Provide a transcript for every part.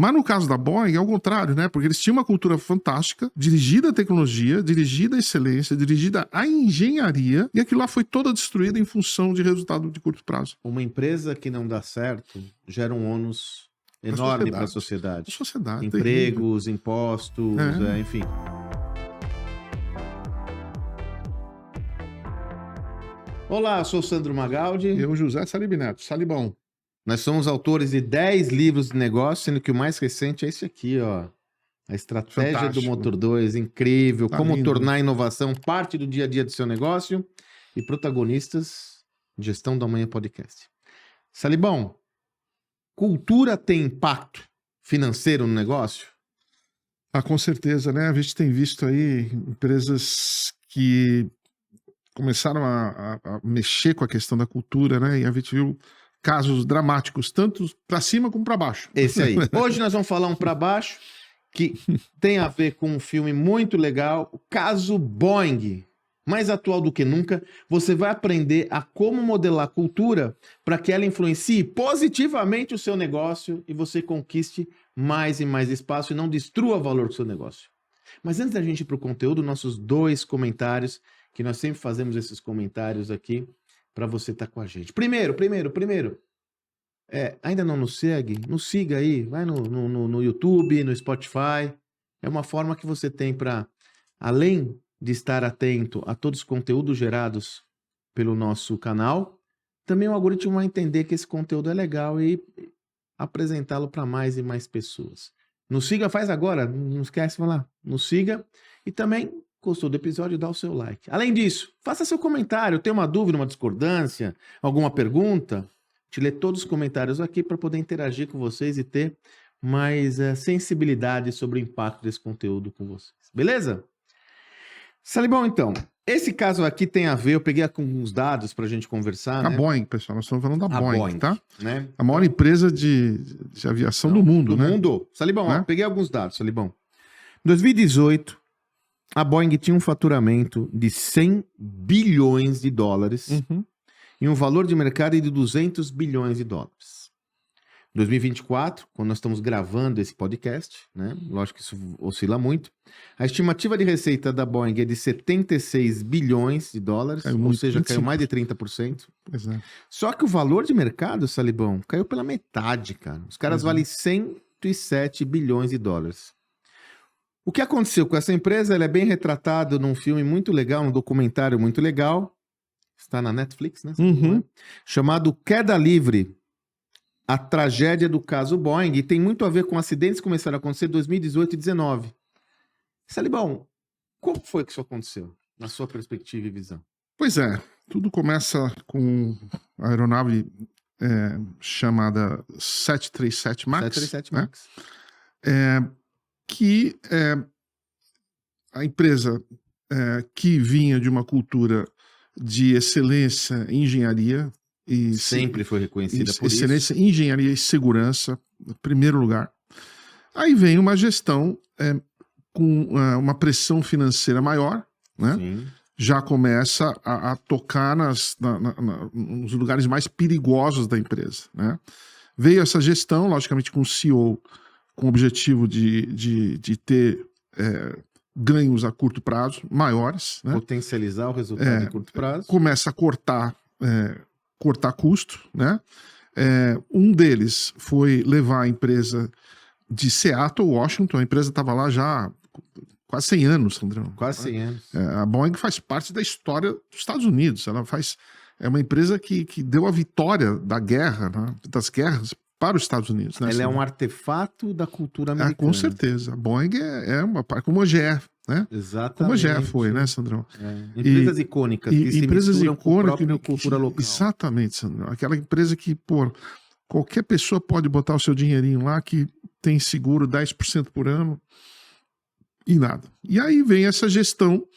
Mas no caso da Boeing, é o contrário, né? Porque eles tinham uma cultura fantástica, dirigida à tecnologia, dirigida à excelência, dirigida à engenharia, e aquilo lá foi toda destruída em função de resultado de curto prazo. Uma empresa que não dá certo gera um ônus enorme para a sociedade. Empregos, terrível. Impostos, enfim. Olá, eu sou o Sandro Magaldi. Eu, José Salib Neto. Salibão. Nós somos autores de 10 livros de negócio, sendo que o mais recente é esse aqui, ó. A Estratégia Fantástico. Do Motor 2, incrível. Tá como lindo. Tornar a inovação parte do dia a dia do seu negócio e protagonistas de Gestão da Manhã Podcast. Salibão, cultura tem impacto financeiro no negócio? Ah, com certeza, né? A gente tem visto aí empresas que começaram a mexer com a questão da cultura, né? E a gente viu casos dramáticos, tanto para cima como para baixo. Esse aí. Hoje nós vamos falar um para baixo que tem a ver com um filme muito legal, o caso Boeing. Mais atual do que nunca, você vai aprender a como modelar a cultura para que ela influencie positivamente o seu negócio e você conquiste mais e mais espaço e não destrua o valor do seu negócio. Mas antes da gente ir para o conteúdo, nossos 2 comentários, que nós sempre fazemos esses comentários aqui, para você estar com a gente. Primeiro, ainda não nos segue? Nos siga aí, vai no YouTube, no Spotify. É uma forma que você tem para, além de estar atento a todos os conteúdos gerados pelo nosso canal, também o algoritmo vai entender que esse conteúdo é legal e apresentá-lo para mais e mais pessoas. Nos siga, faz agora, não esquece de falar. Nos siga e também... Gostou do episódio? Dá o seu like. Além disso, faça seu comentário. Tem uma dúvida, uma discordância, alguma pergunta? Te lê todos os comentários aqui para poder interagir com vocês e ter mais sensibilidade sobre o impacto desse conteúdo com vocês. Beleza? Salibão, então, esse caso aqui tem a ver, eu peguei alguns dados para a gente conversar, né? A Boeing, pessoal, nós estamos falando da Boeing, tá? Né? A maior empresa de aviação do mundo, né? Do mundo. Salibão, né? Peguei alguns dados, Salibão. Em 2018, a Boeing tinha um faturamento de 100 bilhões de dólares e um valor de mercado de 200 bilhões de dólares. Em 2024, quando nós estamos gravando esse podcast, né? Lógico que isso oscila muito, a estimativa de receita da Boeing é de 76 bilhões de dólares, ou seja, caiu mais de 30%. Exato. Só que o valor de mercado, Salibão, caiu pela metade, cara. Os caras valem 107 bilhões de dólares. O que aconteceu com essa empresa? Ela é bem retratada num filme muito legal, um documentário muito legal. Está na Netflix, né? Chamado Queda Livre, a tragédia do caso Boeing. E tem muito a ver com acidentes que começaram a acontecer em 2018 e 2019. Salibão, como foi que isso aconteceu, na sua perspectiva e visão? Pois é, tudo começa com a aeronave chamada 737 MAX. 737 MAX. Que a empresa que vinha de uma cultura de excelência em engenharia e sempre foi reconhecida por excelência em engenharia e segurança, em primeiro lugar. Aí vem uma gestão com uma pressão financeira maior, né? Sim. Já começa a tocar nos lugares mais perigosos da empresa, né? Veio essa gestão, logicamente com o CEO com o objetivo de ter ganhos a curto prazo maiores. Né? Potencializar o resultado a curto prazo. Começa a cortar custo. Né? Um deles foi levar a empresa de Seattle, Washington. A empresa estava lá já quase 100 anos, Sandrão. Quase 100 anos. A Boeing faz parte da história dos Estados Unidos. Ela é uma empresa que deu a vitória da guerra, né? Das guerras, para os Estados Unidos. Né? Ela é um artefato da cultura americana. Com certeza. A Boeing é uma parte, como a GE, né? Exatamente. Como a GE foi, né, Sandrão? Empresas icônicas que se misturam com a própria cultura local. Exatamente, Sandrão. Aquela empresa que, qualquer pessoa pode botar o seu dinheirinho lá, que tem seguro 10% por ano e nada. E aí vem essa gestão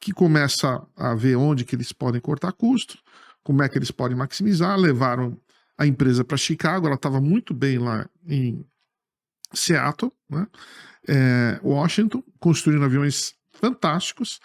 que começa a ver onde que eles podem cortar custo, como é que eles podem maximizar, levaram a empresa para Chicago, ela estava muito bem lá em Seattle, né? Washington, construindo aviões fantásticos,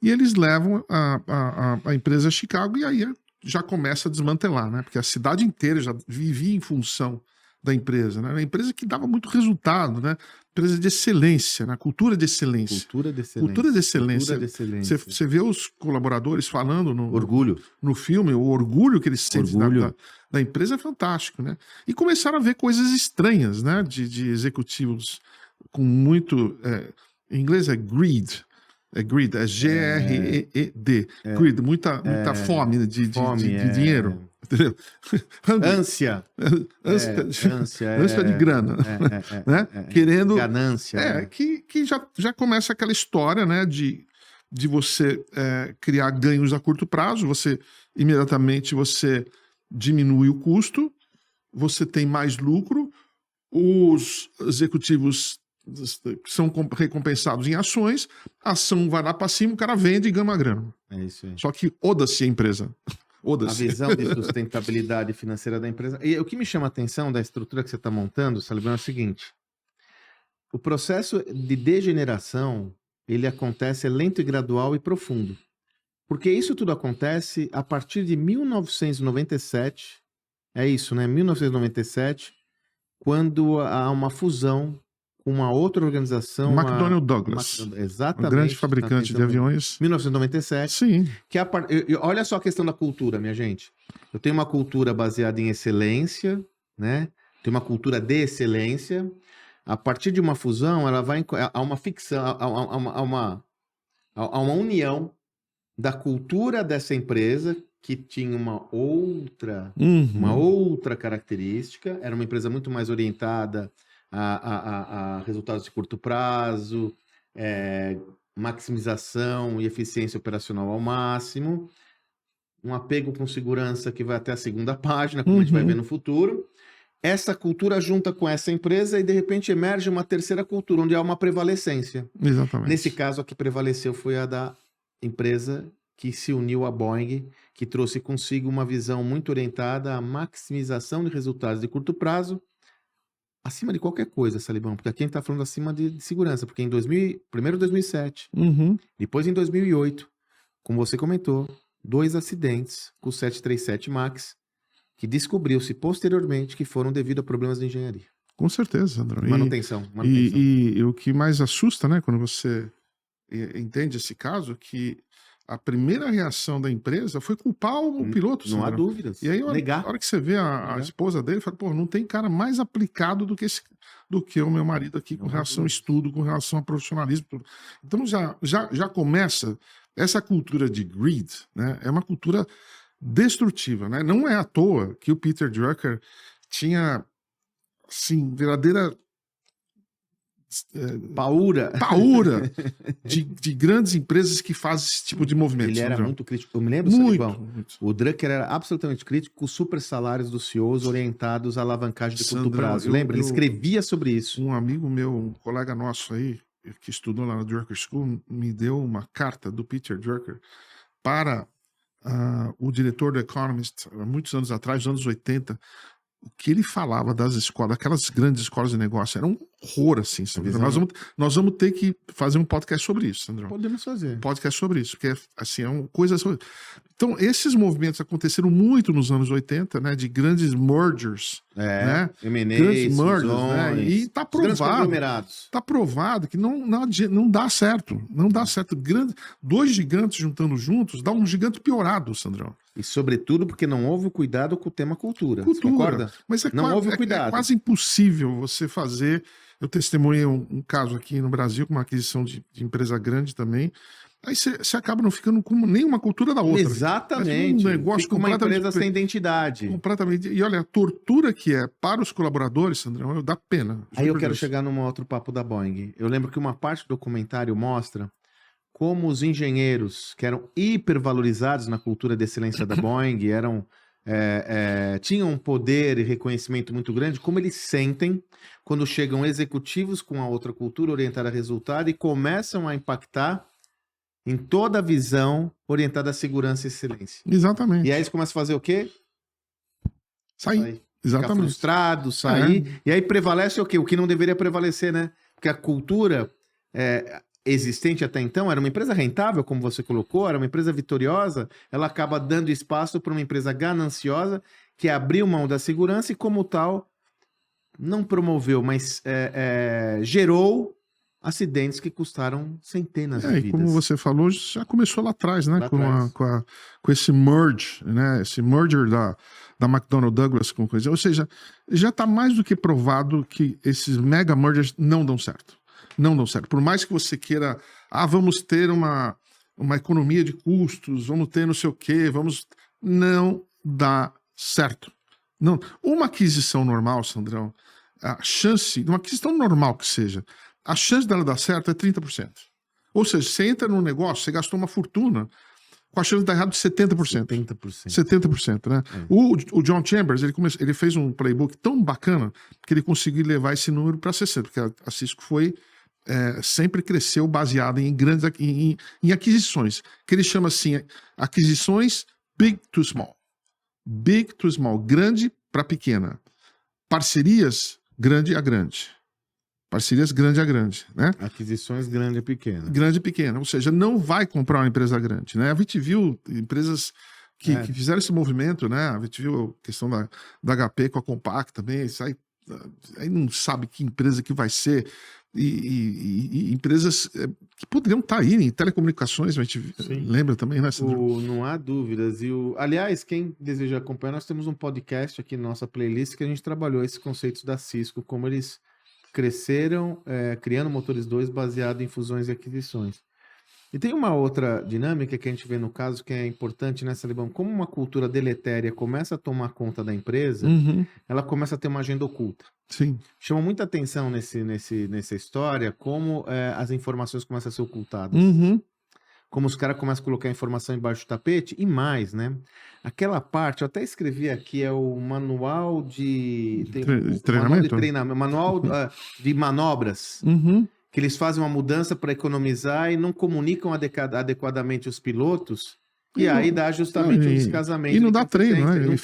e eles levam a empresa a Chicago, e aí já começa a desmantelar, né? Porque a cidade inteira já vivia em função da empresa, né? Uma empresa que dava muito resultado, né? Empresa de excelência, né? Cultura de excelência. Cultura de excelência. Cultura de excelência. Cultura de excelência. Você vê os colaboradores falando Orgulho. no filme, o orgulho que eles sentem Orgulho. da empresa é fantástico, né? E começaram a ver coisas estranhas, né? De executivos com muito... em inglês é greed. É greed, é G-R-E-E-D. Greed, muita fome de dinheiro. Entendeu? Ânsia. Ânsia de grana. Né? Querendo. Ganância. Que já começa aquela história, né? De você criar ganhos a curto prazo, imediatamente você diminui o custo, você tem mais lucro, os executivos são recompensados em ações, a ação vai lá para cima, o cara vende e ganha grana. É isso aí. Só que oda-se a empresa. A visão de sustentabilidade financeira da empresa. E o que me chama a atenção da estrutura que você está montando, Salibão, é o seguinte: o processo de degeneração, ele acontece lento e gradual e profundo. Porque isso tudo acontece a partir de 1997, é isso, né? 1997, quando há uma fusão com uma outra organização. McDonnell Douglas. Exatamente. Um grande fabricante de aviões. 1997. Sim. Olha só a questão da cultura, minha gente. Eu tenho uma cultura baseada em excelência, né? Tenho uma cultura de excelência. A partir de uma fusão, ela vai há uma ficção, há uma união da cultura dessa empresa que tinha uma outra característica. Era uma empresa muito mais orientada a resultados de curto prazo, maximização e eficiência operacional ao máximo, um apego com segurança que vai até a segunda página, como a gente vai ver no futuro. Essa cultura junta com essa empresa e, de repente, emerge uma terceira cultura, onde há uma prevalecência. Exatamente. Nesse caso, a que prevaleceu foi a da empresa que se uniu à Boeing, que trouxe consigo uma visão muito orientada à maximização de resultados de curto prazo, acima de qualquer coisa, Salibão, porque aqui a gente está falando acima de segurança, porque primeiro em 2007, depois em 2008, como você comentou, 2 acidentes com o 737 MAX, que descobriu-se posteriormente que foram devido a problemas de engenharia. Com certeza, André. Manutenção. E o que mais assusta, né, quando você entende esse caso, que a primeira reação da empresa foi culpar o piloto. Não há dúvidas. E aí, negar. A hora que você vê a esposa dele, fala, pô, não tem cara mais aplicado do que o meu marido aqui com relação ao estudo, com relação ao profissionalismo. Tudo. Então já começa essa cultura de greed, né? É uma cultura destrutiva, né? Não é à toa que o Peter Drucker tinha, assim, verdadeira paura de grandes empresas que fazem esse tipo de movimento. Ele era muito crítico. Eu me lembro, Salibão, o Drucker era absolutamente crítico com os super salários dos CEOs orientados à alavancagem de curto prazo. Lembra? Ele escrevia sobre isso. Um amigo meu, um colega nosso aí, que estudou lá na Drucker School, me deu uma carta do Peter Drucker para o diretor do Economist, há muitos anos atrás, nos anos 80, o que ele falava das escolas, aquelas grandes escolas de negócio, era um horror, assim, sabe? Nós vamos ter que fazer um podcast sobre isso, Sandrão. Podemos fazer. Um podcast sobre isso, porque, assim, é uma coisa... Então, esses movimentos aconteceram muito nos anos 80, né? De grandes mergers, né? Grandes mergers, né? E tá provado que não dá certo. Não dá certo. Dois gigantes juntando juntos dá um gigante piorado, Sandrão. E, sobretudo, porque não houve o cuidado com o tema cultura. Você concorda? Mas não houve o cuidado. É quase impossível você fazer... Eu testemunhei um caso aqui no Brasil, com uma aquisição de empresa grande também. Aí você acaba não ficando com nenhuma cultura da outra. Exatamente. Um negócio fica uma empresa sem identidade. Completamente. E olha, a tortura que é para os colaboradores, Sandrão, dá pena. Aí eu quero chegar num outro papo da Boeing. Eu lembro que uma parte do documentário mostra como os engenheiros, que eram hipervalorizados na cultura de excelência da Boeing, tinham um poder e reconhecimento muito grande, como eles sentem quando chegam executivos com a outra cultura orientada a resultado e começam a impactar em toda a visão orientada à segurança e excelência. Exatamente. E aí eles começam a fazer o quê? Sair. Exatamente. Ficar frustrado, sair. E aí prevalece o quê? O que não deveria prevalecer, né? Porque a cultura existente até então era uma empresa rentável, como você colocou, era uma empresa vitoriosa, ela acaba dando espaço para uma empresa gananciosa que abriu mão da segurança e, como tal, não promoveu, mas gerou acidentes que custaram centenas de E vidas. como você falou, já começou lá atrás, né? Lá atrás. Com esse merge, né? Esse merger da McDonnell Douglas com coisa. Ou seja, já está mais do que provado que esses mega mergers não dão certo. Não dão certo. Por mais que você queira, vamos ter uma economia de custos, vamos ter não sei o quê, não dá certo. Não. Uma aquisição normal, Sandrão, a chance, de uma aquisição normal que seja, a chance dela dar certo é 30%. Ou seja, você entra num negócio, você gastou uma fortuna, com a chance de dar errado de 70%. 70%. 70%, né? O John Chambers, ele fez um playbook tão bacana que ele conseguiu levar esse número para 60%, porque a Cisco sempre cresceu baseada em grandes em aquisições, que ele chama assim, aquisições big to small. Big to small, grande para pequena. Parcerias, grande a grande. Parcerias grande a grande, né? Aquisições grande a pequena. Grande e pequena, ou seja, não vai comprar uma empresa grande, né? A gente viu empresas que fizeram esse movimento, né? A gente viu a questão da HP com a Compaq também, aí não sabe que empresa que vai ser, e empresas que poderiam estar aí em telecomunicações, a gente lembra também, né? Não há dúvidas. Aliás, quem deseja acompanhar, nós temos um podcast aqui na nossa playlist que a gente trabalhou esses conceitos da Cisco, como eles cresceram criando motores 2 baseado em fusões e aquisições. E tem uma outra dinâmica que a gente vê no caso que é importante, né, Salibão? Como uma cultura deletéria começa a tomar conta da empresa, ela começa a ter uma agenda oculta. Sim. Chama muita atenção nessa história como as informações começam a ser ocultadas. Como os caras começam a colocar informação embaixo do tapete e mais, né? Aquela parte, eu até escrevi aqui, é o manual de treinamento? Manual de manobras. Que eles fazem uma mudança para economizar e não comunicam adequadamente os pilotos. E aí dá justamente um descasamento. E não dá treino, né? Ele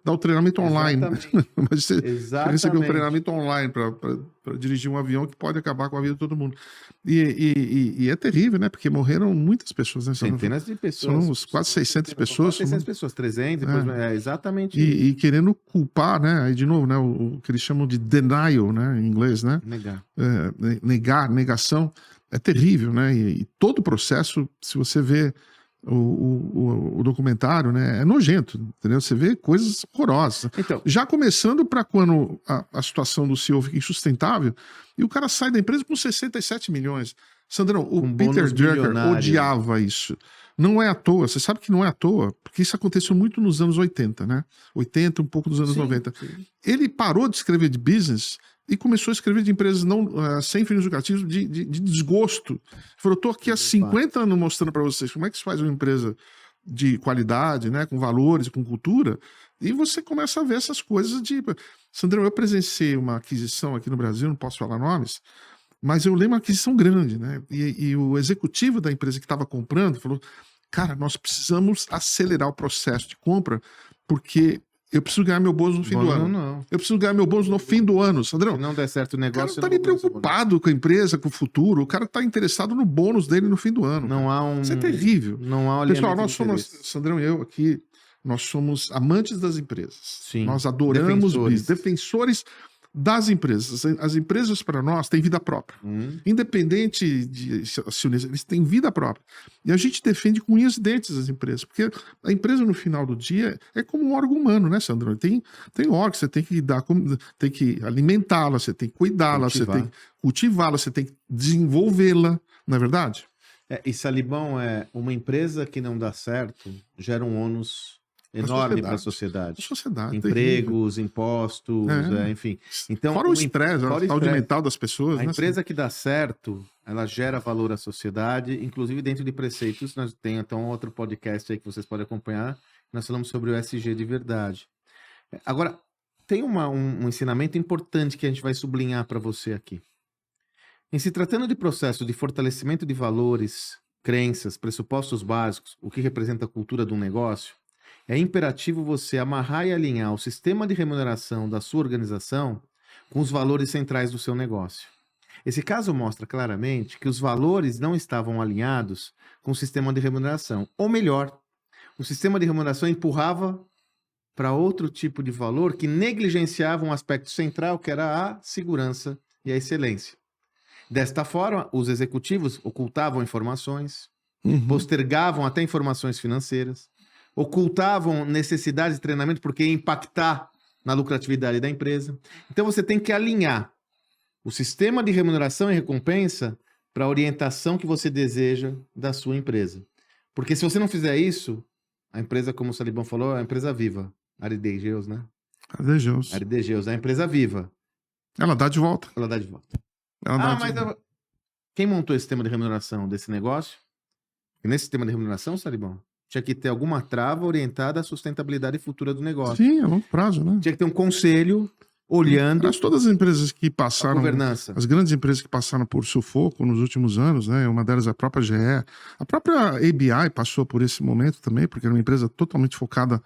dá o treinamento online. Mas você recebeu um Exatamente. treinamento online para dirigir um avião que pode acabar com a vida de todo mundo. E é terrível, né? Porque morreram muitas pessoas, né? Centenas de pessoas. São quase 600 pessoas. 600 pessoas, 300, depois, exatamente. E querendo culpar, né? Aí, de novo, né? O que eles chamam de denial, né? Em inglês, né? Negar. Negação. É terrível, né? E todo o processo, se você vê o documentário, né, é nojento, entendeu? Você vê coisas horrorosas. Então, já começando para quando a situação do CEO fica insustentável e o cara sai da empresa com 67 milhões. Sandrão, o Peter Drucker odiava isso. Não é à toa, você sabe que não é à toa, porque isso aconteceu muito nos anos 80, né? 80, um pouco dos anos 90. Sim. Ele parou de escrever de business e começou a escrever de empresas sem fins lucrativos, de desgosto. Ele falou, estou aqui há 50 anos mostrando para vocês como é que se faz uma empresa de qualidade, né, com valores, com cultura, e você começa a ver essas coisas de... Sandrão, eu presenciei uma aquisição aqui no Brasil, não posso falar nomes, mas eu lembro uma aquisição grande, né? E o executivo da empresa que estava comprando falou, cara, nós precisamos acelerar o processo de compra, porque eu preciso ganhar meu bônus no fim do ano. Não. Eu preciso ganhar meu bônus no fim do ano, Sandrão. Se não der certo o negócio... O cara não está nem preocupado com a empresa, com o futuro. O cara está interessado no bônus dele no fim do ano. Não há um... Isso é terrível. Não há um Pessoal, nós somos, Sandrão e eu aqui, nós somos amantes das empresas. Sim. Nós adoramos defensores das empresas. As empresas, para nós, têm vida própria. Independente de acionistas, eles têm vida própria. E a gente defende com unhas e dentes as empresas, porque a empresa, no final do dia, é como um órgão humano, né, Sandro? Tem órgão, você tem que tem que alimentá-la, você tem que cuidá-la, você tem que cultivá-la, você tem que desenvolvê-la, não é verdade? E Salibão, uma empresa que não dá certo gera um ônus enorme para a sociedade. Empregos, impostos, enfim. Então, fora o estresse, a saúde mental das pessoas. A empresa que dá certo, ela gera valor à sociedade, inclusive dentro de preceitos. Nós temos então outro podcast aí que vocês podem acompanhar. Nós falamos sobre o ESG de verdade. Agora, tem um ensinamento importante que a gente vai sublinhar para você aqui. Em se tratando de processo de fortalecimento de valores, crenças, pressupostos básicos, o que representa a cultura de um negócio, é imperativo você amarrar e alinhar o sistema de remuneração da sua organização com os valores centrais do seu negócio. Esse caso mostra claramente que os valores não estavam alinhados com o sistema de remuneração. Ou melhor, o sistema de remuneração empurrava para outro tipo de valor que negligenciava um aspecto central, que era a segurança e a excelência. Desta forma, os executivos ocultavam informações, postergavam até informações financeiras, ocultavam necessidades de treinamento porque ia impactar na lucratividade da empresa. Então você tem que alinhar o sistema de remuneração e recompensa para a orientação que você deseja da sua empresa. Porque se você não fizer isso, a empresa, como o Salibão falou, é a empresa viva. Aridegeus, né? Aridegeus, é a empresa viva. Ela dá de volta. Ela dá de volta. Ela dá de volta. Quem montou esse sistema de remuneração desse negócio? E nesse sistema de remuneração, Salibão, tinha que ter alguma trava orientada à sustentabilidade futura do negócio. Sim, a longo prazo, né? Tinha que ter um conselho olhando todas as empresas que a passaram, governança. as grandes empresas que passaram por sufoco nos últimos anos, né? Uma delas é a própria GE, a própria ABI passou por esse momento também, porque era uma empresa totalmente focada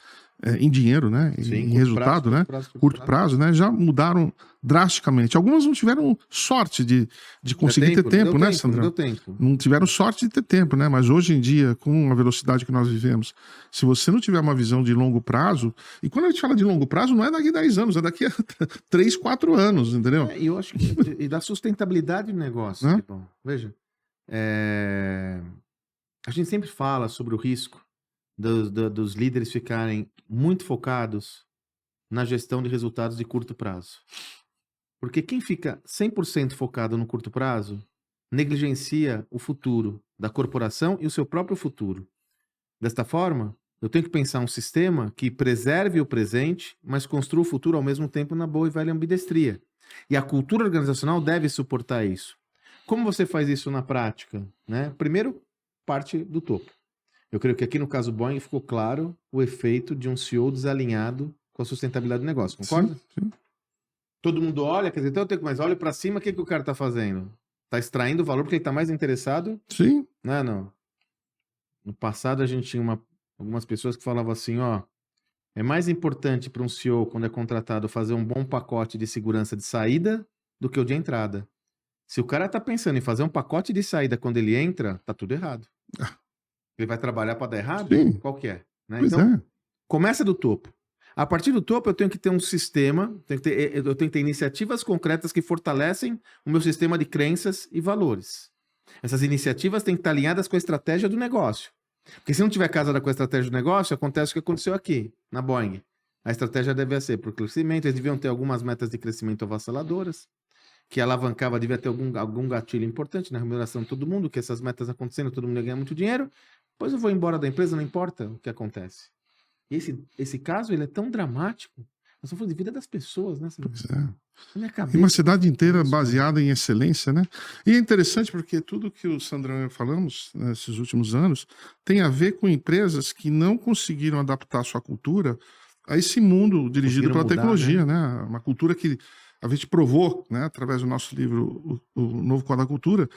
em dinheiro, né? Em resultado, né? Curto prazo, né? Já mudaram drasticamente. Algumas não tiveram sorte de conseguir ter tempo, né, Sandrão? Não deu tempo. Não tiveram sorte de ter tempo, né? Mas hoje em dia, com a velocidade que nós vivemos, se você não tiver uma visão de longo prazo, e quando a gente fala de longo prazo, não é daqui a 10 anos, é daqui a 3, 4 anos, entendeu? E eu acho que e da sustentabilidade do negócio, Filipão. Veja, a gente sempre fala sobre o risco dos líderes ficarem muito focados na gestão de resultados de curto prazo. Porque quem fica 100% focado no curto prazo negligencia o futuro da corporação e o seu próprio futuro. Desta forma, eu tenho que pensar um sistema que preserve o presente, mas construa o futuro ao mesmo tempo na boa e velha ambidestria. E a cultura organizacional deve suportar isso. Como você faz isso na prática? Né? Primeiro, parte do topo. Eu creio que aqui no caso Boeing ficou claro o efeito de um CEO desalinhado com a sustentabilidade do negócio, concorda? Sim. Todo mundo olha, quer dizer, então eu tenho que mais olha para cima, o que o cara está fazendo? Está extraindo o valor porque ele está mais interessado? Sim. Não. No passado a gente tinha algumas pessoas que falavam assim, ó, é mais importante para um CEO quando é contratado fazer um bom pacote de segurança de saída do que o de entrada. Se o cara está pensando em fazer um pacote de saída quando ele entra, tá tudo errado. Ele vai trabalhar para dar errado? Sim. Qual que é? Né? Pois Então, é. começa do topo. A partir do topo, eu tenho que ter um sistema, eu tenho que ter iniciativas concretas que fortalecem o meu sistema de crenças e valores. Essas iniciativas têm que estar alinhadas com a estratégia do negócio. Porque se não tiver casada com a estratégia do negócio, acontece o que aconteceu aqui, na Boeing. A estratégia deve ser para o crescimento, eles deviam ter algumas metas de crescimento avassaladoras, que alavancava, devia ter algum gatilho importante na remuneração de todo mundo, que essas metas acontecendo, todo mundo ia ganhar muito dinheiro, depois eu vou embora da empresa, não importa o que acontece. E esse caso, ele é tão dramático, nós estamos falando de vida das pessoas, né? Pois é. Na minha E cabeça, uma cidade inteira baseada em excelência, né? E é interessante porque tudo que o Sandrão e eu falamos nesses últimos anos tem a ver com empresas que não conseguiram adaptar a sua cultura a esse mundo dirigido pela tecnologia, né? Uma cultura que a gente provou, né, através do nosso livro, o Novo Código da Cultura,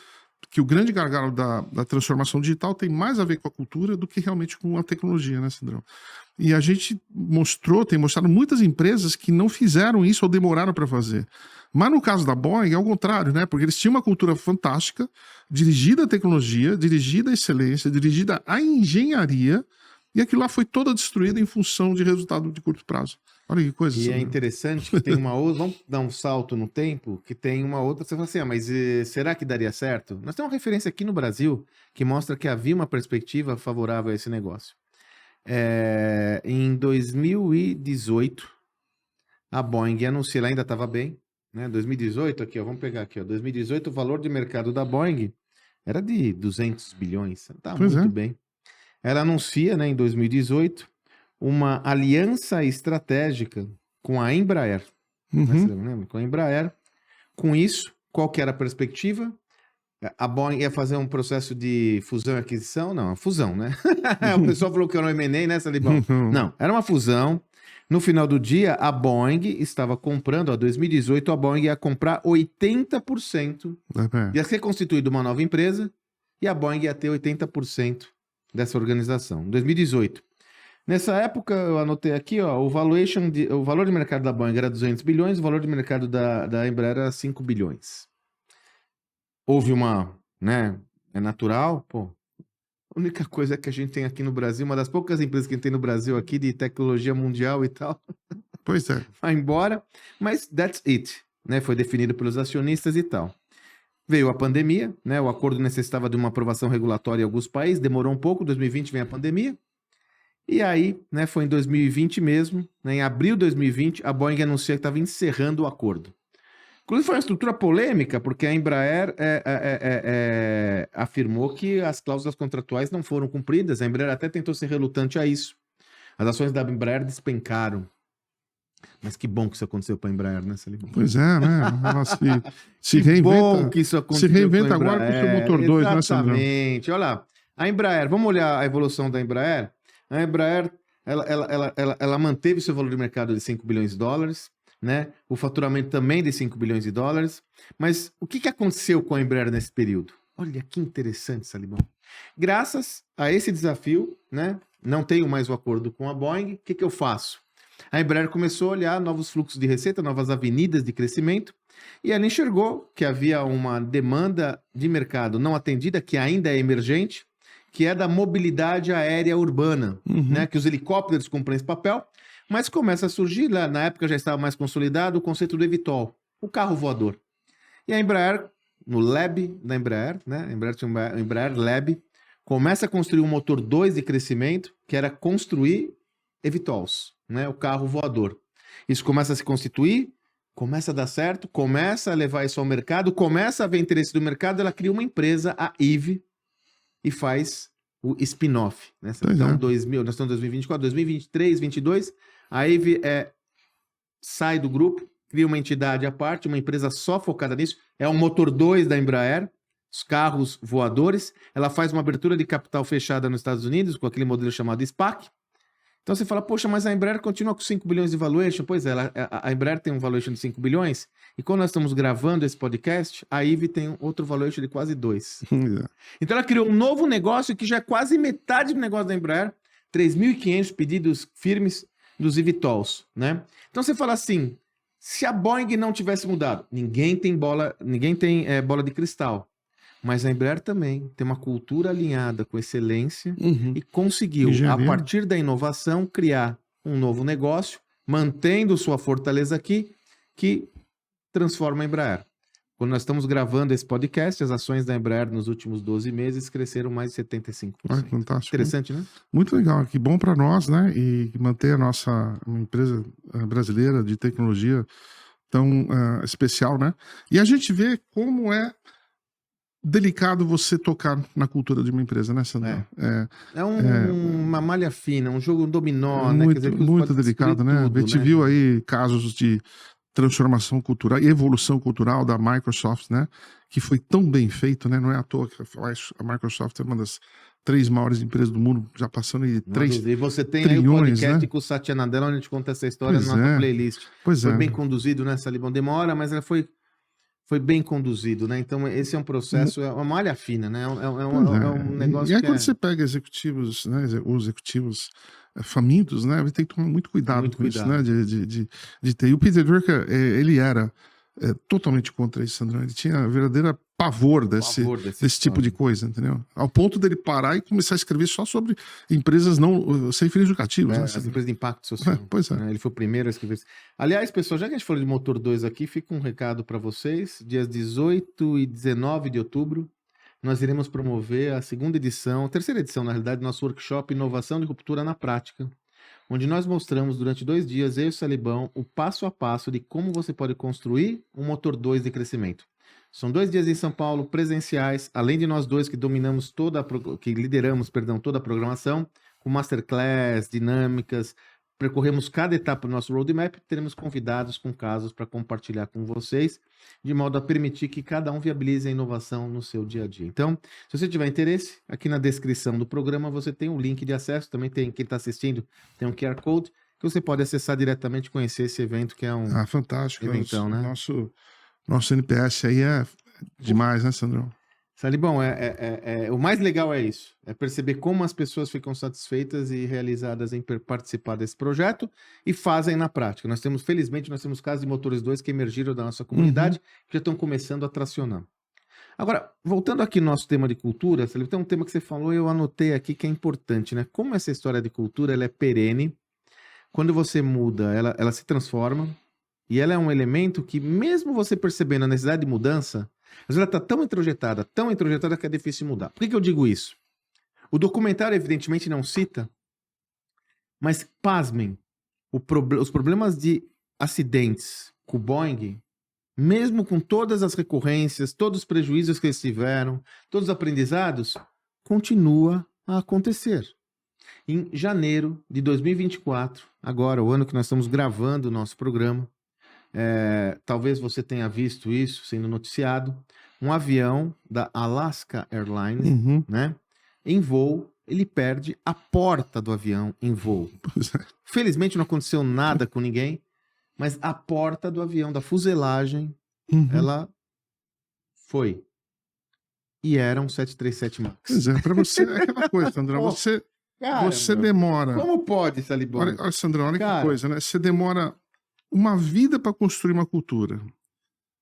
que o grande gargalo da transformação digital tem mais a ver com a cultura do que realmente com a tecnologia, né, Sandrão? E a gente tem mostrado muitas empresas que não fizeram isso ou demoraram para fazer. Mas no caso da Boeing é o contrário, né? Porque eles tinham uma cultura fantástica, dirigida à tecnologia, dirigida à excelência, dirigida à engenharia, e aquilo lá foi toda destruída em função de resultado de curto prazo. Olha que coisa. E Sandrão. é interessante que tem uma outra, vamos dar um salto no tempo, que tem uma outra, você fala assim, mas será que daria certo? Nós temos uma referência aqui no Brasil que mostra que havia uma perspectiva favorável a esse negócio. Em 2018, a Boeing anunciou, ela ainda estava bem, né? 2018, aqui, ó, vamos pegar aqui, ó, 2018, o valor de mercado da Boeing era de 200 bilhões, tá muito bem. Ela anuncia, né, em 2018, uma aliança estratégica com a Embraer. Né? Com a Embraer. Com isso, qual que era a perspectiva? A Boeing ia fazer um processo de fusão e aquisição? Não, fusão, né? O pessoal falou que era um M&A, né, Salibão? Não, era uma fusão. No final do dia, a Boeing estava comprando, em 2018, a Boeing ia comprar 80%. Ia ser constituída uma nova empresa e a Boeing ia ter 80% dessa organização. Em 2018. Nessa época, eu anotei aqui, ó, o valor de mercado da Boeing era 200 bilhões, o valor de mercado da Embraer era 5 bilhões. Houve uma, né, é natural, pô, A única coisa que a gente tem aqui no Brasil, uma das poucas empresas que a gente tem no Brasil aqui de tecnologia mundial e tal, Pois é. vai embora, mas that's it, né? Foi definido pelos acionistas e tal. Veio a pandemia, né? O acordo necessitava de uma aprovação regulatória em alguns países, demorou um pouco, 2020 vem a pandemia. E aí, né, foi em 2020 mesmo, né, em abril de 2020, a Boeing anuncia que estava encerrando o acordo. Inclusive foi uma estrutura polêmica, porque a Embraer afirmou que as cláusulas contratuais não foram cumpridas. A Embraer até tentou ser relutante a isso. As ações da Embraer despencaram. Mas que bom que isso aconteceu para a Embraer, né, Salim? Pois é, né? Ela se Que reinventa. bom que isso aconteceu Se reinventa com a agora com o seu Embraer. motor 2, né, Sandrão? Exatamente. Olha lá, a Embraer, vamos olhar a evolução da Embraer? A Embraer, ela manteve seu valor de mercado de 5 bilhões de dólares, né? O faturamento também de 5 bilhões de dólares. Mas o que aconteceu com a Embraer nesse período? Olha que interessante, Salibão. Graças a esse desafio, né? Não tenho mais o acordo com a Boeing, o que eu faço? A Embraer começou a olhar novos fluxos de receita, novas avenidas de crescimento, e ela enxergou que havia uma demanda de mercado não atendida, que ainda é emergente, que é da mobilidade aérea urbana, né? Que os helicópteros cumprem esse papel, mas começa a surgir, lá na época já estava mais consolidado, o conceito do eVTOL, o carro voador. E a Embraer, no Lab da Embraer, né? A Embraer tinha um Embraer Lab, começa a construir um motor 2 de crescimento, que era construir eVTOLs, né? O carro voador. Isso começa a se constituir, começa a dar certo, começa a levar isso ao mercado, começa a haver interesse do mercado, ela cria uma empresa, a Eve, e faz o spin-off. Né? Então, nós estamos em 2024, 2023, 2022, a Eve sai do grupo, cria uma entidade à parte, uma empresa só focada nisso, é um motor 2 da Embraer, os carros voadores, ela faz uma abertura de capital fechada nos Estados Unidos, com aquele modelo chamado SPAC. Então você fala, poxa, mas a Embraer continua com 5 bilhões de valuation. Pois é, a Embraer tem um valuation de 5 bilhões, e quando nós estamos gravando esse podcast, a Eve tem outro valuation de quase 2. Então ela criou um novo negócio que já é quase metade do negócio da Embraer, 3.500 pedidos firmes dos eVTOLs, né? Então você fala assim, se a Boeing não tivesse mudado, ninguém tem bola de cristal. Mas a Embraer também tem uma cultura alinhada com excelência e conseguiu, a partir da inovação, criar um novo negócio, mantendo sua fortaleza aqui, que transforma a Embraer. Quando nós estamos gravando esse podcast, as ações da Embraer nos últimos 12 meses cresceram mais de 75%. Fantástico. Interessante, né? Muito legal. Que bom para nós, né? E manter a nossa empresa brasileira de tecnologia tão especial, né? E a gente vê como é delicado você tocar na cultura de uma empresa, né, Sandro? Uma malha fina, um jogo dominó, né? Quer dizer, muito delicado, né? Tudo, a gente viu aí casos de transformação cultural e evolução cultural da Microsoft, né? Que foi tão bem feito, né? Não é à toa que a Microsoft é uma das 3 maiores empresas do mundo, já passando aí 3 trilhões. E você tem aí o podcast, né? Com o Satya Nadella, onde a gente conta essa história na nossa playlist. Foi bem conduzido, né, Salibão? Demora, mas ela foi bem conduzido, né? Então, esse é um processo, é uma malha fina, né? É um negócio. E aí, quando você pega executivos, né? Os executivos famintos, né? Tem que tomar muito cuidado com isso, né? De ter. E o Peter Drucker, ele era totalmente contra isso, Sandrão. Ele tinha verdadeira pavor desse tipo de coisa, entendeu? Ao ponto dele parar e começar a escrever só sobre empresas sem fins lucrativos. Né? As empresas de impacto social. Pois é. Ele foi o primeiro a escrever isso. Aliás, pessoal, já que a gente falou de motor 2 aqui, fica um recado para vocês. Dias 18 e 19 de outubro, nós iremos promover a terceira edição, na realidade, do nosso workshop Inovação de Ruptura na Prática, onde nós mostramos durante 2 dias, eu e o Salibão, o passo a passo de como você pode construir um motor 2 de crescimento. São 2 dias em São Paulo, presenciais, além de nós dois que lideramos toda a programação, com masterclass, dinâmicas, percorremos cada etapa do nosso roadmap, teremos convidados com casos para compartilhar com vocês, de modo a permitir que cada um viabilize a inovação no seu dia a dia. Então, se você tiver interesse, aqui na descrição do programa você tem um link de acesso, também tem, quem está assistindo, tem um QR Code, que você pode acessar diretamente e conhecer esse evento, que é um fantástico, eventão, né? Nosso NPS aí é demais, né, Sandrão? Salibão, o mais legal é isso, é perceber como as pessoas ficam satisfeitas e realizadas em participar desse projeto e fazem na prática. Felizmente, nós temos casos de motores 2 que emergiram da nossa comunidade, que já estão começando a tracionar. Agora, voltando aqui no nosso tema de cultura, Felipe, tem um tema que você falou e eu anotei aqui que é importante, né? Como essa história de cultura ela é perene, quando você muda, ela se transforma, e ela é um elemento que, mesmo você percebendo a necessidade de mudança, às vezes ela está tão introjetada que é difícil mudar. Por que eu digo isso? O documentário, evidentemente, não cita, mas, pasmem, os problemas de acidentes com o Boeing, mesmo com todas as recorrências, todos os prejuízos que eles tiveram, todos os aprendizados, continua a acontecer. Em janeiro de 2024, agora, o ano que nós estamos gravando o nosso programa, talvez você tenha visto isso sendo noticiado, um avião da Alaska Airlines, Uhum. né, em voo, ele perde a porta do avião em voo. Pois é. Felizmente não aconteceu nada com ninguém, mas a porta do avião, da fuselagem, Uhum. ela foi. E era um 737 MAX. Pois é, pra você é aquela coisa, Sandrão. Pô, Você Cara, meu, demora. como pode, Salibão? Olha, Sandrão, olha Cara. que coisa, né? Você demora uma vida para construir uma cultura.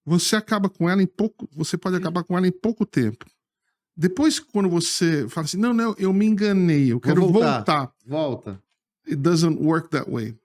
Você acaba com ela em pouco. Você pode acabar com ela em pouco tempo. Depois, quando você fala assim, não, eu me enganei, eu quero voltar. Volta. It doesn't work that way.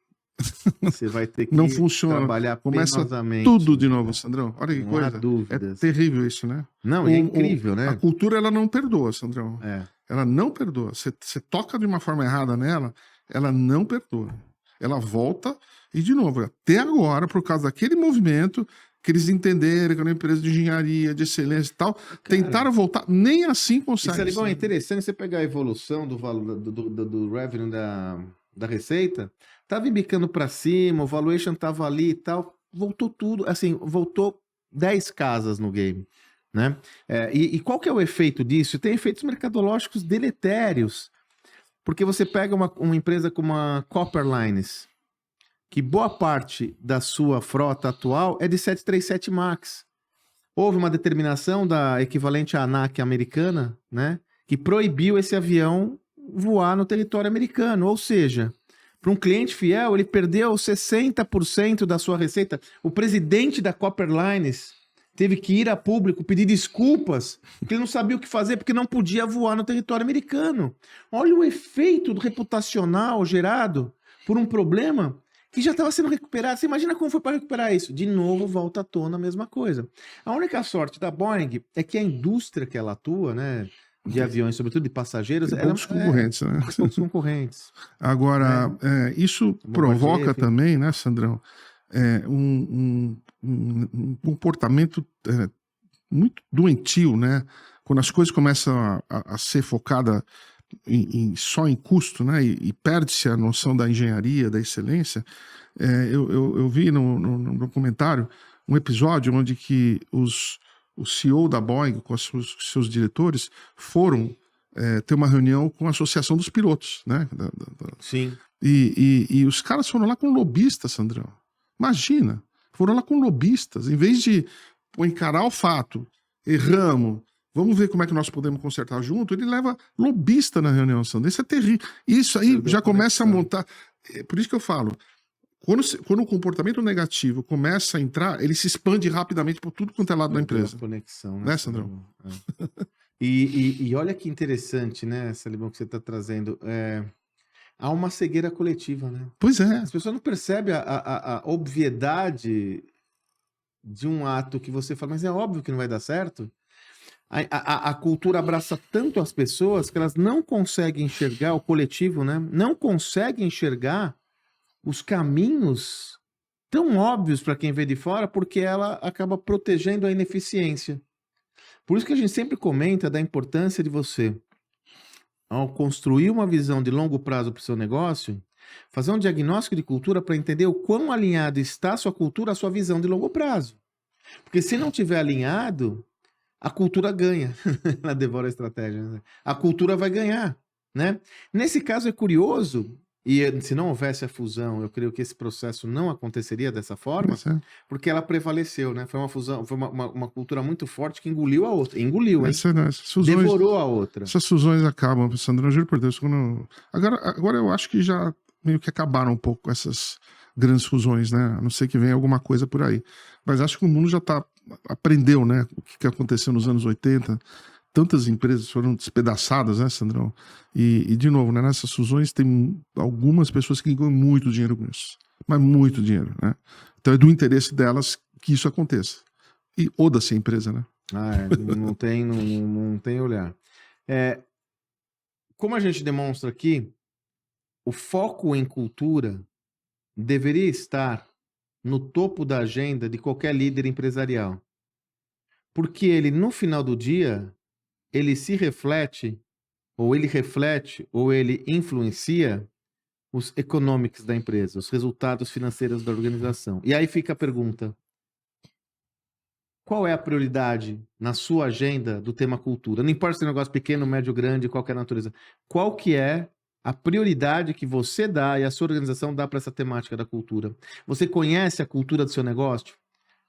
Você vai ter que Não funciona. trabalhar Começa penosamente. tudo de novo, Sandrão. Olha que Não há coisa. É dúvidas. terrível isso, né? Não, e é incrível, A né? cultura, ela não perdoa, Sandrão. É. Ela não perdoa. Você toca de uma forma errada nela, ela não perdoa. Ela volta e, de novo, até agora, por causa daquele movimento que eles entenderam que era uma empresa de engenharia, de excelência e tal, tentaram voltar, nem assim consegue. Isso é interessante você pegar a evolução do valor do revenue da receita, tava embicando para cima, o valuation tava ali e tal, voltou tudo, assim, voltou 10 casas no game, né? E qual que é o efeito disso? Tem efeitos mercadológicos deletérios, porque você pega uma empresa como a Copper Lines, que boa parte da sua frota atual é de 737 MAX. Houve uma determinação da equivalente à ANAC americana, né, que proibiu esse avião voar no território americano. Ou seja, para um cliente fiel, ele perdeu 60% da sua receita. O presidente da Copper Lines teve que ir a público pedir desculpas, porque ele não sabia o que fazer, porque não podia voar no território americano. Olha o efeito reputacional gerado por um problema que já estava sendo recuperado. Você imagina como foi para recuperar isso? De novo, volta à tona a mesma coisa. A única sorte da Boeing é que a indústria que ela atua, né, de aviões, sobretudo de passageiros, Tem ela poucos concorrentes, né? poucos concorrentes. Agora, isso provoca enfim. também, né, Sandrão, um comportamento muito doentio, né? Quando as coisas começam a ser focadas só em custo, né? E perde-se a noção da engenharia, da excelência. Eu vi no documentário um episódio onde que o CEO da Boeing, com os seus diretores, foram ter uma reunião com a Associação dos Pilotos, né? Sim. E os caras foram lá com lobistas, Sandrão. Imagina, foram lá com lobistas, em vez de encarar o fato, erramos, vamos ver como é que nós podemos consertar junto, ele leva lobista na reunião, Sandrão. Isso é terrível. Isso aí já começa a montar. Por isso que eu falo, quando o comportamento negativo começa a entrar, ele se expande rapidamente por tudo quanto é lado da empresa. Conexão, Né, Sandrão? E olha que interessante, né, Salibão, que você está trazendo. Há uma cegueira coletiva, né? Pois é. As pessoas não percebem a obviedade de um ato que você fala, mas é óbvio que não vai dar certo. A cultura abraça tanto as pessoas que elas não conseguem enxergar o coletivo, né? Não conseguem enxergar os caminhos tão óbvios para quem vê de fora, porque ela acaba protegendo a ineficiência. Por isso que a gente sempre comenta da importância de você, ao construir uma visão de longo prazo para o seu negócio, fazer um diagnóstico de cultura para entender o quão alinhado está a sua cultura, a sua visão de longo prazo. Porque se não tiver alinhado, a cultura ganha. Ela devora a estratégia. Né? A cultura vai ganhar. Né? Nesse caso é curioso, e se não houvesse a fusão, eu creio que esse processo não aconteceria dessa forma, porque ela prevaleceu. Né? Foi uma fusão, foi uma cultura muito forte que engoliu a outra. Engoliu, hein? Devorou a outra. Essas fusões acabam, Sandrão, juro por Deus. Agora eu acho que já meio que acabaram um pouco essas grandes fusões, né? A não ser que venha alguma coisa por aí. Mas acho que o mundo já está aprendeu, né, o que aconteceu nos anos 80. Tantas empresas foram despedaçadas, né, Sandrão? E de novo, né, nessas fusões tem algumas pessoas que ganham muito dinheiro com isso. Mas muito dinheiro, né? Então é do interesse delas que isso aconteça. E oda-se a empresa, né? Não tem olhar. Como a gente demonstra aqui, o foco em cultura deveria estar no topo da agenda de qualquer líder empresarial. Porque ele, no final do dia, ele se reflete, ou ele influencia os economics da empresa, os resultados financeiros da organização. E aí fica a pergunta: qual é a prioridade na sua agenda do tema cultura? Não importa se é um negócio pequeno, médio, grande, qualquer natureza. Qual que é a prioridade que você dá e a sua organização dá para essa temática da cultura? Você conhece a cultura do seu negócio?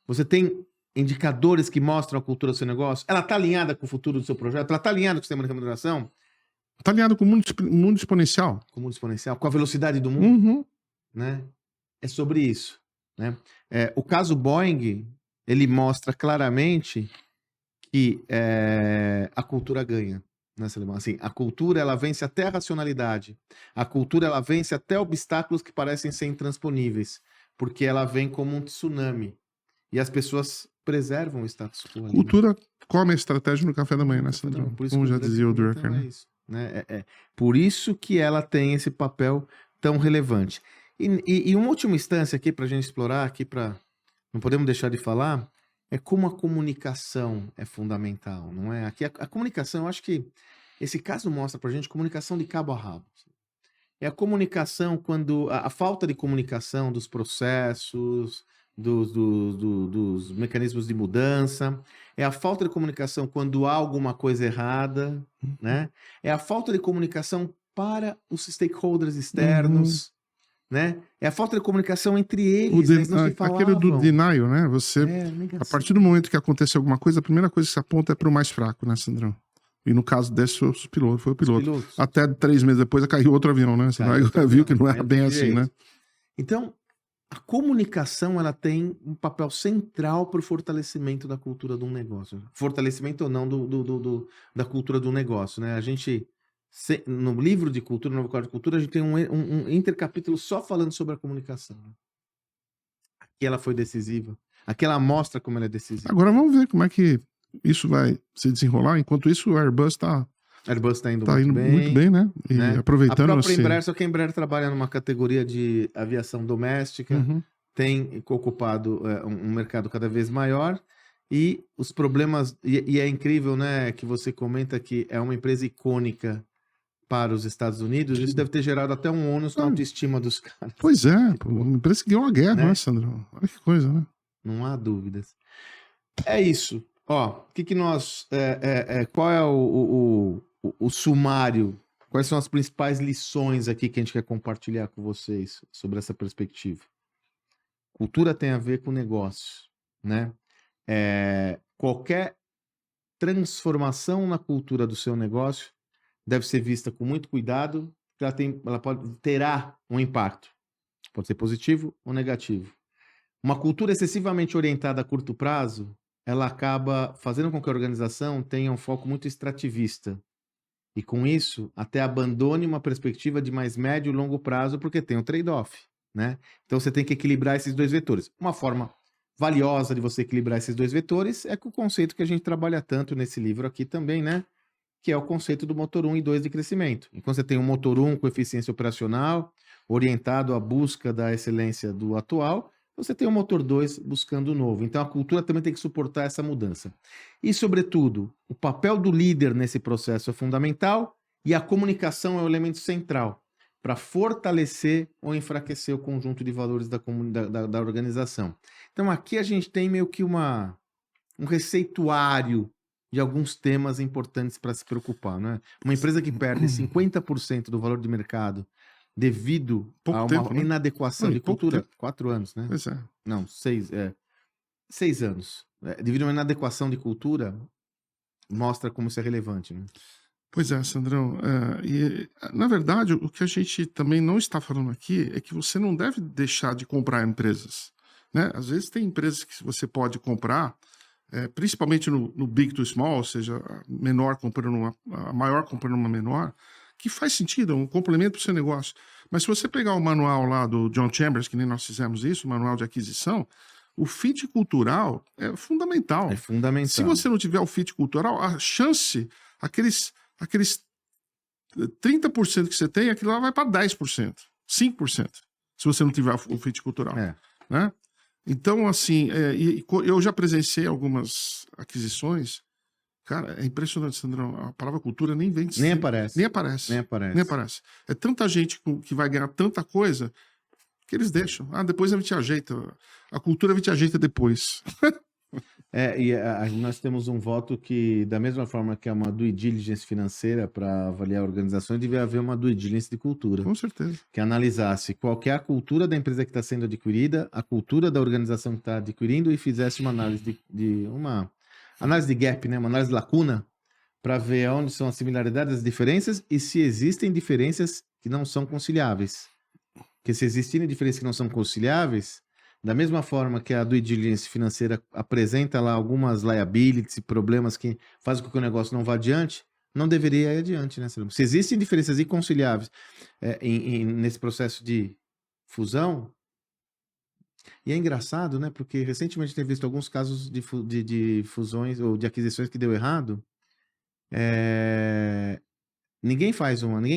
Você tem indicadores que mostram a cultura do seu negócio? Ela está alinhada com o futuro do seu projeto? Ela está alinhada com o sistema de remuneração? Está alinhado com o mundo exponencial. Com o mundo exponencial? Com a velocidade do mundo? Uhum. Né? É sobre isso. Né? O caso Boeing, ele mostra claramente que a cultura ganha. Né, Salimão? Assim, a cultura ela vence até a racionalidade. A cultura ela vence até obstáculos que parecem ser intransponíveis. Porque ela vem como um tsunami. E as pessoas preservam o status quo. Cultura come a estratégia no café da manhã, né, Sandrão? Como já dizia o Drucker, né? Né? Por isso que ela tem esse papel tão relevante. E uma última instância aqui para a gente explorar, aqui não podemos deixar de falar, é como a comunicação é fundamental, não é? Aqui a comunicação, eu acho que esse caso mostra para a gente comunicação de cabo a rabo. É a comunicação quando a falta de comunicação dos processos, dos mecanismos de mudança, é a falta de comunicação quando há alguma coisa errada, né? É a falta de comunicação para os stakeholders externos, né? É a falta de comunicação entre eles, né? Aquele do denial, né? Você, a partir do momento que acontece alguma coisa, a primeira coisa que se aponta é para o mais fraco, né, Sandrão? E no caso desse foi o piloto. Até 3 meses depois caiu outro avião, né? Você viu que não era bem assim, né? Então, a comunicação ela tem um papel central para o fortalecimento da cultura de um negócio. Fortalecimento ou não da cultura do negócio, né? A gente, no livro de cultura, no novo quadro de cultura, a gente tem um intercapítulo só falando sobre a comunicação. Aqui ela foi decisiva. Aqui ela mostra como ela é decisiva. Agora vamos ver como é que isso vai se desenrolar. Enquanto isso, o Airbus está indo muito bem, né? E aproveitando... A própria Embraer, só que a Embraer trabalha numa categoria de aviação doméstica, tem ocupado um mercado cada vez maior, e os problemas... E é incrível, né, que você comenta que é uma empresa icônica para os Estados Unidos, isso deve ter gerado até um ônus na autoestima dos caras. Pois é, uma empresa que ganhou a guerra, né, Sandro? Olha que coisa, né? Não há dúvidas. É isso. Ó, que nós... qual é o sumário? Quais são as principais lições aqui que a gente quer compartilhar com vocês sobre essa perspectiva? Cultura tem a ver com negócio, né? Qualquer transformação na cultura do seu negócio deve ser vista com muito cuidado, porque ela terá um impacto. Pode ser positivo ou negativo. Uma cultura excessivamente orientada a curto prazo, ela acaba fazendo com que a organização tenha um foco muito extrativista. E com isso, até abandone uma perspectiva de mais médio e longo prazo, porque tem um trade-off, né? Então você tem que equilibrar esses dois vetores. Uma forma valiosa de você equilibrar esses dois vetores é com o conceito que a gente trabalha tanto nesse livro aqui também, né? Que é o conceito do motor 1 e 2 de crescimento. Enquanto você tem um motor 1 com eficiência operacional, orientado à busca da excelência do atual, você tem o motor 2 buscando o novo. Então a cultura também tem que suportar essa mudança. E, sobretudo, o papel do líder nesse processo é fundamental e a comunicação é o elemento central para fortalecer ou enfraquecer o conjunto de valores da organização. Então aqui a gente tem meio que um receituário de alguns temas importantes para se preocupar, né? Uma empresa que perde 50% do valor de mercado devido a uma inadequação de cultura, 4 anos, né? Pois é. Não, 6 anos. Devido a uma inadequação de cultura, mostra como isso é relevante, né? Pois é, Sandrão. Na verdade, o que a gente também não está falando aqui é que você não deve deixar de comprar empresas, né? Às vezes tem empresas que você pode comprar principalmente no big to small, ou seja, a maior comprando uma menor, que faz sentido, é um complemento para o seu negócio. Mas se você pegar o manual lá do John Chambers, que nem nós fizemos isso, o manual de aquisição, o fit cultural é fundamental. É fundamental. Se você não tiver o fit cultural, a chance, aqueles 30% que você tem, aquilo lá vai para 10%, 5%, se você não tiver o fit cultural. Né? Então, assim, eu já presenciei algumas aquisições. Cara, é impressionante, Sandrão. A palavra cultura nem vem. Nem aparece. Nem aparece. É tanta gente que vai ganhar tanta coisa que eles deixam. Depois a gente ajeita. A cultura a gente ajeita depois. Nós temos um voto que, da mesma forma que é uma due diligence financeira para avaliar organizações, devia haver uma due diligence de cultura. Com certeza. Que analisasse qual que é a cultura da empresa que está sendo adquirida, a cultura da organização que está adquirindo e fizesse uma análise uma análise de gap, né? Uma análise de lacuna, para ver onde são as similaridades, as diferenças e se existem diferenças que não são conciliáveis. Porque se existirem diferenças que não são conciliáveis, da mesma forma que a due diligence financeira apresenta lá algumas liabilities e problemas que fazem com que o negócio não vá adiante, não deveria ir adiante, né? Se existem diferenças inconciliáveis nesse processo de fusão, e é engraçado, né? Porque recentemente tem visto alguns casos de fusões ou de aquisições que deu errado. Ninguém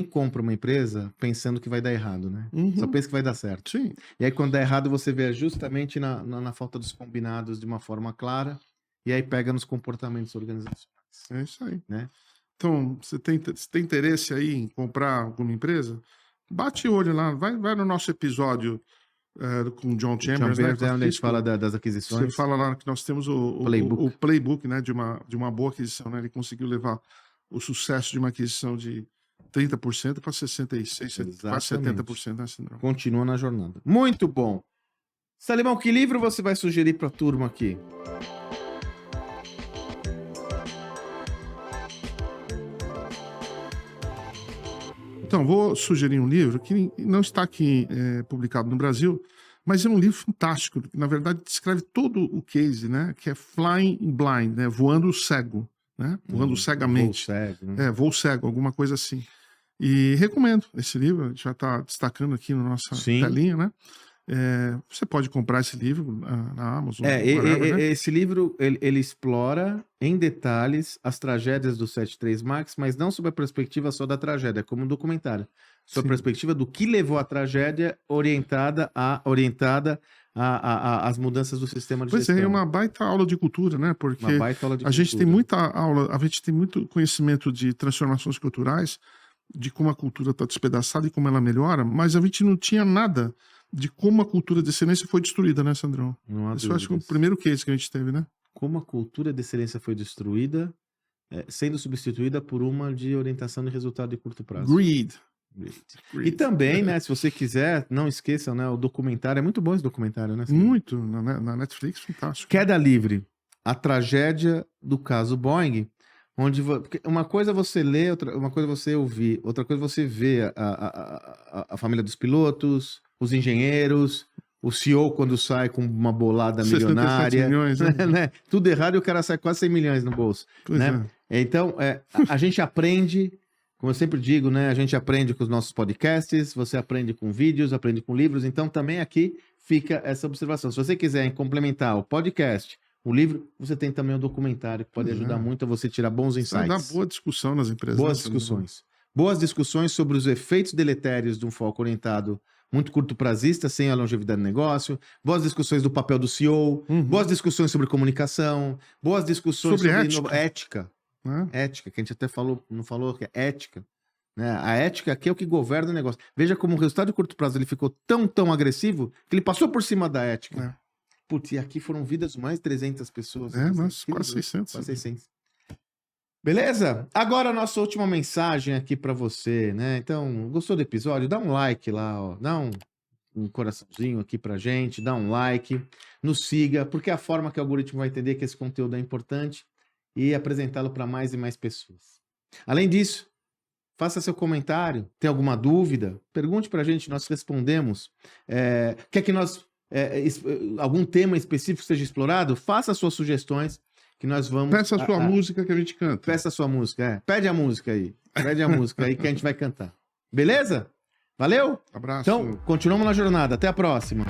compra uma empresa pensando que vai dar errado, né? Só pensa que vai dar certo. Sim. E aí, quando dá errado, você vê justamente na falta dos combinados de uma forma clara, e aí pega nos comportamentos organizacionais. É isso aí. Né? Então, você tem interesse aí em comprar alguma empresa? Bate o olho lá, vai no nosso episódio com o John Chambers, né? Onde a gente fala das aquisições. Você fala lá que nós temos o playbook, né? De uma boa aquisição, né? Ele conseguiu levar o sucesso de uma aquisição de 30% para 66%, quase 70%, né, Sandrão? Continua na jornada. Muito bom. Salimão, que livro você vai sugerir para a turma aqui? Então, vou sugerir um livro que não está aqui publicado no Brasil, mas é um livro fantástico. Na verdade, descreve todo o case, né? Que é Flying Blind, né? Voando cego, né? Voando cegamente. Voo cego, né? Voo cego, alguma coisa assim. E recomendo esse livro, a gente já está destacando aqui na nossa telinha, né? Você pode comprar esse livro na Amazon. Whatever, né? Esse livro, ele explora em detalhes as tragédias do 73 Max, mas não sob a perspectiva só da tragédia, como um documentário. Sob a perspectiva do que levou à tragédia, orientada às mudanças do sistema de gestão. Pois é uma baita aula de cultura, né? Porque a gente tem muita aula, a gente tem muito conhecimento de transformações culturais, de como a cultura está despedaçada e como ela melhora, mas a gente não tinha nada de como a cultura de excelência foi destruída, né, Sandrão? Não há Isso eu acho que é o primeiro case que a gente teve, né? Como a cultura de excelência foi destruída, sendo substituída por uma de orientação de resultado de curto prazo. Greed. E também, né, se você quiser, não esqueçam, né, o documentário, é muito bom esse documentário, né? Sandrão? Muito, na Netflix, fantástico. Queda Livre, a tragédia do caso Boeing, onde uma coisa é você ler, uma coisa é você ouvir, outra coisa é você ver a família dos pilotos, os engenheiros, o CEO quando sai com uma bolada milionária, milhões, né? Tudo errado e o cara sai quase 100 milhões no bolso. Pois né? Então, a gente aprende, como eu sempre digo, né? A gente aprende com os nossos podcasts, você aprende com vídeos, aprende com livros, então também aqui fica essa observação. Se você quiser complementar o podcast, o livro, você tem também o documentário que pode ajudar muito a você tirar bons insights. Dá boa discussão nas empresas. Boas discussões. Boas discussões sobre os efeitos deletérios de um foco orientado muito curto prazista, sem a longevidade do negócio. Boas discussões do papel do CEO. Boas discussões sobre comunicação. Boas discussões sobre ética. Ética, que a gente até não falou que é ética. Né? A ética aqui é o que governa o negócio. Veja como o resultado de curto prazo ele ficou tão agressivo que ele passou por cima da ética. Putz, e aqui foram vidas de mais de 300 pessoas. Mas quase 600. Quase 600. Beleza? Agora a nossa última mensagem aqui para você, né? Então, gostou do episódio? Dá um like lá, ó. Dá um coraçãozinho aqui pra gente, dá um like, nos siga, porque é a forma que o algoritmo vai entender que esse conteúdo é importante e apresentá-lo para mais e mais pessoas. Além disso, faça seu comentário. Tem alguma dúvida? Pergunte pra gente, nós respondemos. Quer que nós algum tema específico seja explorado? Faça suas sugestões que nós vamos... Peça a sua música que a gente canta. Peça a sua música, Pede a música aí. Pede a música aí que a gente vai cantar. Beleza? Valeu? Abraço. Então, continuamos na jornada. Até a próxima.